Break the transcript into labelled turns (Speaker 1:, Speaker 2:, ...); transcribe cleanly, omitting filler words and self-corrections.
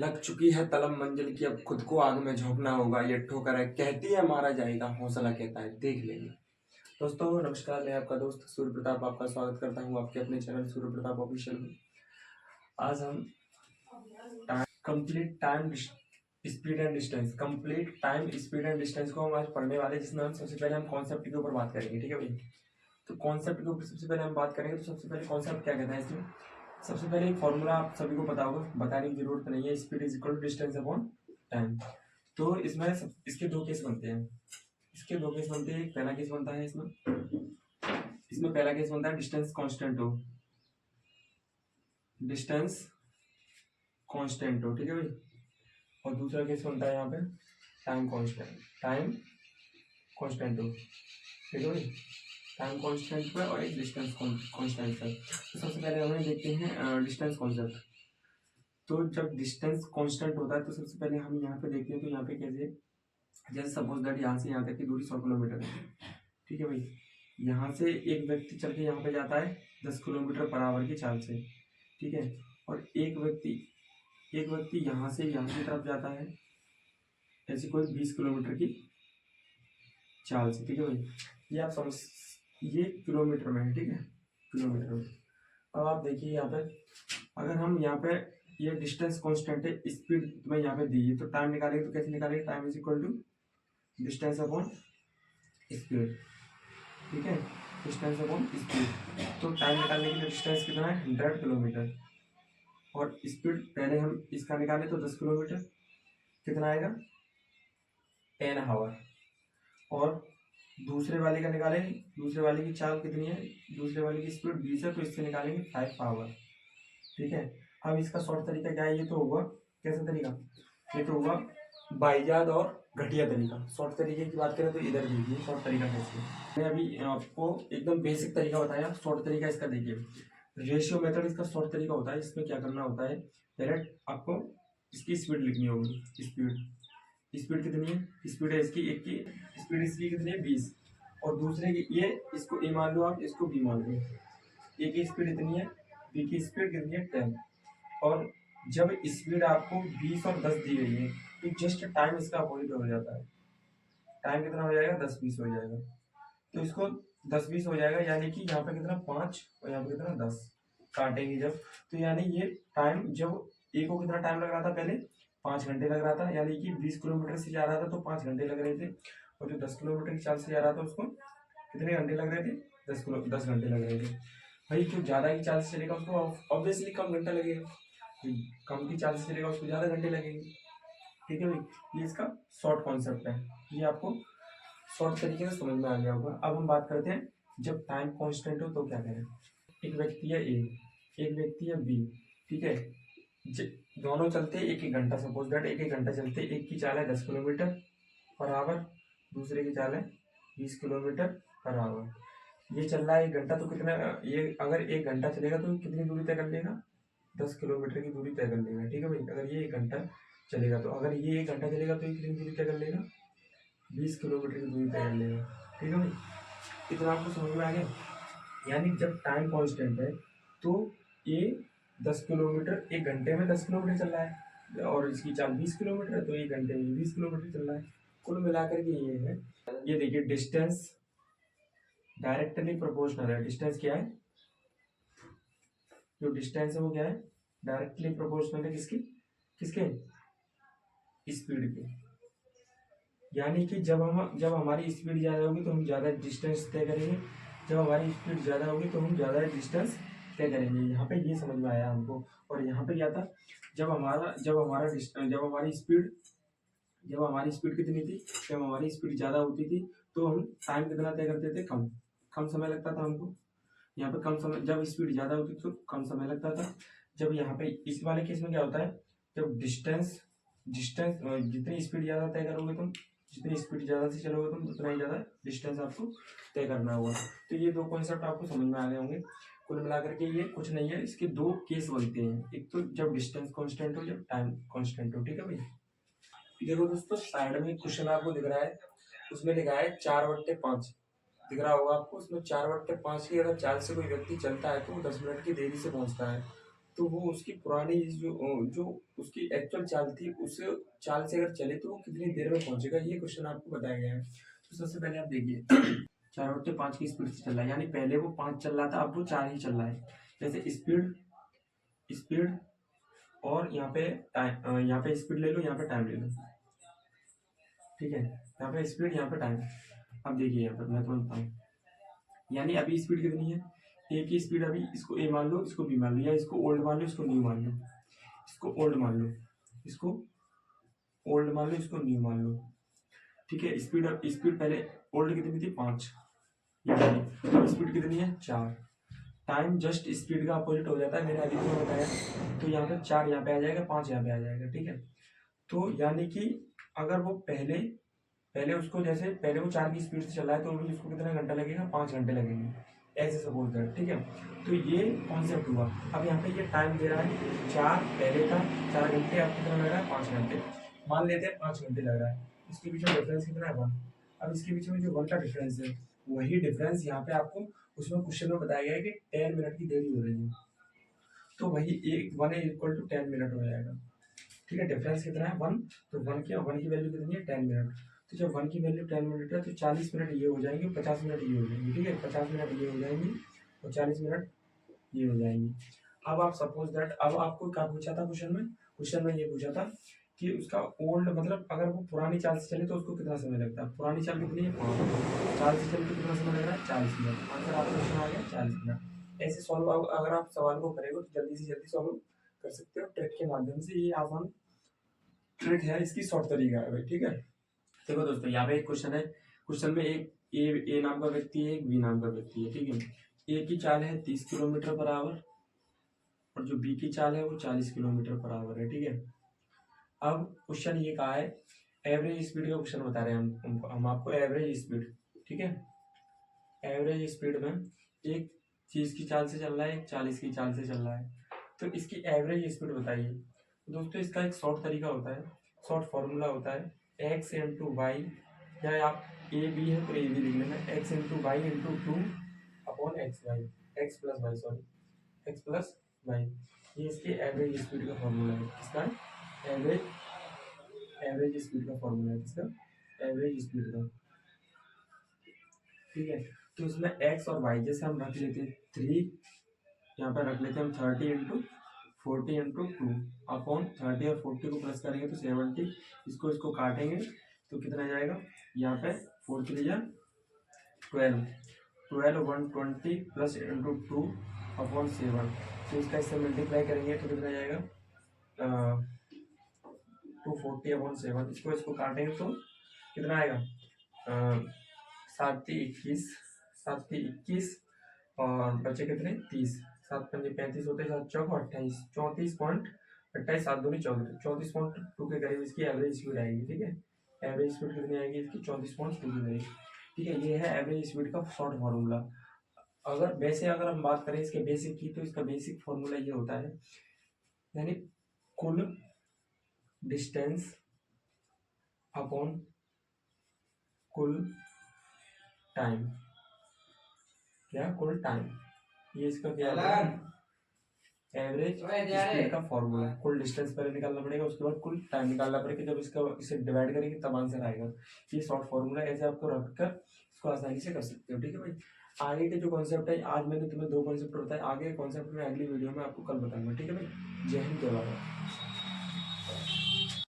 Speaker 1: लग चुकी है तलब मंजिल की, अब खुद को आग में झोंकना होगा, ये ठोकर है कहती है मारा जाएगा, हौसला कहता है देख लेंगे। दोस्तों नमस्कार, मैं आपका दोस्त सूर्य प्रताप आपका स्वागत करता हूँ आपके अपने चैनल सूर्य प्रताप ऑफिशियल में। आज हम complete time speed and distance को हम आज पढ़ने वाले, जिसमें हम सबसे पहले हम कॉन्सेप्ट के ऊपर बात करेंगे। ठीक है भाई, तो कॉन्सेप्ट के ऊपर सबसे पहले हम बात करेंगे। तो सबसे पहले कॉन्सेप्ट क्या कहता है इसमें, सबसे पहले एक फॉर्मूला आप सभी को पता होगा, बताने की जरूरत नहीं है, speed is equal to distance upon time. तो इसमें इसके दो केस बनते हैं, एक पहला केस बनता है इसमें पहला केस बनता है डिस्टेंस कांस्टेंट हो, ठीक है भाई। और दूसरा केस बनता है यहाँ पे टाइम कांस्टेंट हो, ठीक है भाई। टाइम कांस्टेंट पे और एक डिस्टेंस कांस्टेंट पे। तो सबसे पहले हमें देखते हैं डिस्टेंस कॉन्सेप्ट। तो जब डिस्टेंस कांस्टेंट होता है तो सबसे पहले हम यहाँ पे देखते हैं, तो यहाँ पे कैसे, जैसे सपोज दैट यहाँ से यहाँ तक की दूरी 100 किलोमीटर है, ठीक है भाई। यहाँ से एक व्यक्ति चल के यहाँ पे जाता है 10 किलोमीटर पर आवर की चाल से, ठीक है। और एक व्यक्ति यहाँ से यहाँ की तरफ जाता है ऐसी कोई 20 किलोमीटर की चाल से, ठीक है भाई। ये आप समझ, ये किलोमीटर में है, ठीक है, किलोमीटर में। अब आप देखिए यहाँ पे, अगर हम यहाँ पे ये डिस्टेंस कांस्टेंट है, स्पीड में यहाँ पे दी है, तो टाइम निकालेंगे तो कैसे निकालेंगे, time is equal to distance upon speed, ठीक है, डिस्टेंस अपॉन स्पीड। तो टाइम निकालने के लिए डिस्टेंस कितना है 100 किलोमीटर, और स्पीड पहले हम इसका निकाले तो 10 किलोमीटर, कितना आएगा 10 आवर। और दूसरे वाले का निकाले, दूसरे वाले की चाल कितनी है, दूसरे वाले की स्पीड 20 है, तो इससे निकालेंगे 5 आवर, ठीक है। अब इसका शॉर्ट तरीका क्या है, ये तो होगा कैसा तरीका, ये तो होगा बाइजाद और घटिया तरीका। शॉर्ट तरीके की बात करें तो इधर देखिए शॉर्ट तरीका कैसे है। मैं अभी आपको एकदम बेसिक तरीका बताया, शॉर्ट तरीका इसका देखिए। रेशियो मेथड इसका शॉर्ट तरीका होता है। इसमें क्या करना होता है, डायरेक्ट आपको इसकी स्पीड लिखनी होगी। स्पीड कितनी है, स्पीड है इसकी, एक की स्पीड इसकी कितनी है 20, और दूसरे की ये, इसको ए मान लो आप, इसको बी मान लो। ए की स्पीड इतनी है, बी की स्पीड कितनी है 10। और जब स्पीड आपको 20 और 10 दी गई है तो जस्ट टाइम इसका अपोजिट हो जाता है। टाइम कितना हो जाएगा 10-20 हो जाएगा। तो इसको 10-20 हो जाएगा, यानी कि यहाँ पे कितना 5 और यहाँ पे कितना 10 काटेंगे जब, तो यानी ये टाइम, जब ए को कितना टाइम लग रहा था पहले 5 घंटे लग रहा था, यानी कि 20 किलोमीटर से जा रहा था तो 5 घंटे लग रहे थे। और जो 10 किलोमीटर की चाल से जा रहा था उसको कितने घंटे लग रहे थे, 10 घंटे लग रहे थे। भाई जो ज्यादा की चाल से चलेगा उसको ऑब्वियसली कम घंटा लगेगा, कम की चाल से चलेगा उसको ज्यादा घंटे लगेंगे, ठीक है भाई। ये इसका शॉर्ट कॉन्सेप्ट है, ये आपको शॉर्ट तरीके से समझ में आ गया होगा। अब हम बात करते हैं जब टाइम कांस्टेंट हो तो क्या करें। एक व्यक्ति है ए, एक व्यक्ति है बी, ठीक है। दोनों चलते एक एक घंटा, सपोज दैट एक एक घंटा चलते, एक की चाल है 10 किलोमीटर पर आवर, दूसरे की चाल है 20 किलोमीटर पर आवर। ये चल रहा है 1 घंटा, तो कितना, ये अगर 1 घंटा चलेगा तो कितनी दूरी तय कर लेगा, 10 किलोमीटर की दूरी तय कर लेगा, ठीक है भाई। अगर ये 1 घंटा चलेगा, तो अगर ये 1 घंटा चलेगा तो ये कितनी दूरी तय कर लेगा, 20 किलोमीटर की दूरी तय कर लेगा, ठीक है भाई। इतना आपको समझ में आ गया। यानी जब टाइम कांस्टेंट है तो ये 10 किलोमीटर, 1 घंटे में 10 किलोमीटर चल रहा है, और इसकी चाल 20 किलोमीटर है, तो 1 घंटे में 20 किलोमीटर चल रहा है। कुल मिलाकर के ये है, ये देखिए डिस्टेंस डायरेक्टली प्रोपोर्शनल है। डिस्टेंस क्या है, जो डिस्टेंस है वो क्या है, डायरेक्टली प्रोपोर्शनल है किसकी, किसके, स्पीड के। यानी कि जब हमारी स्पीड ज़्यादा होगी तो हम ज़्यादा डिस्टेंस तय करेंगे, जब हमारी स्पीड ज़्यादा होगी तो हम ज़्यादा डिस्टेंस तय करेंगे। यहाँ पे ये समझ में आया हमको। और यहाँ पे क्या था, जब हमारी स्पीड कितनी थी, जब हमारी स्पीड ज़्यादा होती थी तो हम टाइम कितना तय करते थे, कम समय लगता था हमको। यहाँ पे कम समय, जब स्पीड ज़्यादा होती थी तो कम समय लगता था। जब यहाँ पे इस वाले केस में क्या होता है, जब डिस्टेंस डिस्टेंस जितनी स्पीड ज़्यादा तय करोगे तुम, जितनी स्पीड ज़्यादा से चलोगे तुम, उतना ही ज़्यादा डिस्टेंस आपको तय करना होगा। तो ये दो कॉन्सेप्ट आपको समझ में आ गए होंगे। कुल मिलाकर के ये कुछ नहीं है, इसके दो केस बनते हैं, एक तो जब डिस्टेंस कांस्टेंट हो, जब टाइम कांस्टेंट हो, ठीक है भाई। देखो दोस्तों, साइड में क्वेश्चन आपको दिख रहा है, उसमें लिखा है 4/5 दिख रहा होगा आपको। उसमें 4/5 की अगर चाल से कोई व्यक्ति चलता है तो वो 10 मिनट की देरी से पहुंचता है। तो वो उसकी पुरानी जो जो उसकी एक्चुअल चाल थी उस चाल से अगर चले तो वो कितनी देर में पहुंचेगा, ये क्वेश्चन आपको बताया गया है। तो सबसे पहले आप देखिए 4/5 की स्पीड से चल रहा है, यानी पहले वो 5 चल रहा था, अब वो 4 ही चल रहा है। जैसे स्पीड स्पीड और यहाँ पे टाइम, यहाँ पे स्पीड ले लो, यहाँ पे टाइम ले लो, ठीक है। यहाँ पे स्पीड, यहाँ पे टाइम। अब देखिए यहाँ पर मैं तुम्हें बताऊँ, यानी अभी स्पीड कितनी है, ए की स्पीड अभी, इसको ए मान लो, इसको बी मान लो, या इसको ओल्ड मान लो, इसको न्यू मान लो, इसको ओल्ड मान लो, इसको ओल्ड मान लो, इसको न्यू मान लो, ठीक है। स्पीड, अब स्पीड पहले ओल्ड कितनी थी 5, अब स्पीड कितनी है 4। टाइम जस्ट स्पीड का अपोजिट हो जाता है, मैंने अभी तो बताया। तो यहाँ पे 4 यहाँ पे आ जाएगा, 5 यहाँ पे आ जाएगा, ठीक है। तो यानी कि अगर वो पहले पहले उसको, जैसे पहले वो 4 की स्पीड से चल रहा है तो अभी उसको कितना घंटा लगेगा, 5 घंटे लगेंगे, ऐसे सपोज कर, ठीक है। तो ये कॉन्सेप्ट हुआ। अब यहाँ पे ये टाइम दे रहा है 4 पहले था 4 घंटे, अब कितना लग रहा है 5 घंटे, मान लेते हैं 5 घंटे लग रहा है। इसके बीच में डिफरेंस कितना है 1। अब इसके बीच में जो 1 का डिफरेंस है, वही डिफरेंस यहाँ पे आपको उसमें क्वेश्चन में बताया गया है कि 10 मिनट की देरी हो रही है, तो वही एक 1 इज इक्वल टू 10 मिनट हो जाएगा, ठीक है। डिफरेंस कितना है 1, तो 1 की वैल्यू कितनी है 10 मिनट। तो जब 1 की वैल्यू 10 मिनट है तो 40 मिनट ये हो जाएंगे, 50 मिनट ये हो जाएंगे, ठीक है। 50 मिनट ये हो जाएंगे और 40 मिनट ये हो जाएंगे। अब आप सपोज दैट, अब आपको क्या पूछा था क्वेश्चन में ये पूछा था कि उसका ओल्ड मतलब अगर वो पुरानी चाल से चले तो उसको कितना समय लगता है। पुरानी चाल कितनी है 5, चाल से चले तो कितना समय लग रहा है 40 मिनट। आंसर आपका क्वेश्चन आ गया 40 मिनट। ऐसे सॉल्व अगर आप सवाल को करेंगे तो जल्दी से जल्दी सॉल्व कर सकते हो ट्रिक के माध्यम से। ये आसान ट्रिक है, इसकी शॉर्ट तरीका है भाई, ठीक है। देखो दोस्तों, यहाँ पे एक क्वेश्चन है, क्वेश्चन में एक ए नाम का व्यक्ति है, एक बी नाम का व्यक्ति है, ठीक है। ए की चाल है 30 किलोमीटर पर आवर और जो बी की चाल है वो 40 किलोमीटर पर आवर है, ठीक है। अब क्वेश्चन ये कहा है, एवरेज स्पीड का क्वेश्चन बता रहे हैं हम आपको एवरेज स्पीड, ठीक है। एवरेज स्पीड में एक 30 की चाल से चल रहा है, एक 40 की चाल से चल रहा है, तो इसकी एवरेज स्पीड बताइए। दोस्तों इसका एक शॉर्ट तरीका होता है, शॉर्ट फॉर्मूला होता है एक्स इंटू वाई, या आप ए बी है तो ए बी लिख लेना, X into Y into 2 upon X Y, X plus Y, sorry X plus Y. ये इसकी एवरेज स्पीड का फॉर्मूला है, किसका एवरेज स्पीड का फॉर्मूला है, किसका एवरेज स्पीड का, ठीक है। तो इसमें एक्स और वाई जैसे हम रख लेते हैं 3, यहाँ पर रख लेते हैं हम 30 इंटू 40 इंटू 2 अपॉन 30 और 40 को प्लस करेंगे तो 70, इसको काटेंगे तो कितना जाएगा, यहाँ पे 4 3 या 12, 120 प्लस इंटू 2 अपॉन 7, तो इसका इससे मल्टीप्लाई करेंगे तो कितना जाएगा 240 अपॉन 7, इसको काटेंगे तो कितना आएगा 7 3 21 और बचे कितने 30, 7 5 35 होते, 7 चौक 28, 34.28, 7 दूनी 34.2 के करीब इसकी एवरेज स्पीड आएगी, ठीक है। एवरेज स्पीड कितनी आएगी इसकी 34.2 के करीब, ठीक है। ये है एवरेज स्पीड का शॉर्ट फार्मूला। अगर हम बात करें इसके बेसिक की, तो इसका बेसिक फार्मूला ये होता है, यानी कुल डिस्टेंस अपॉन कुल टाइम, क्या कुल टाइम, ये इसका क्या है एवरेज स्पीड का फॉर्मूला है। कुल डिस्टेंस पहले निकालना पड़ेगा, उसके बाद कुल टाइम निकालना पड़ेगा, जब इसे डिवाइड करेंगे तब आंसर आएगा। ये शॉर्ट फॉर्मूला ऐसे आपको रखकर इसको आसानी से कर सकते हो, ठीक है भाई। आगे के जो कॉन्सेप्ट है, आज मैंने तुम्हें 2 कॉन्सेप्ट बताए, आगे कॉन्सेप्ट में अगली वीडियो में आपको कल बताऊंगा, ठीक है भाई। जय हिंद, जय भारत।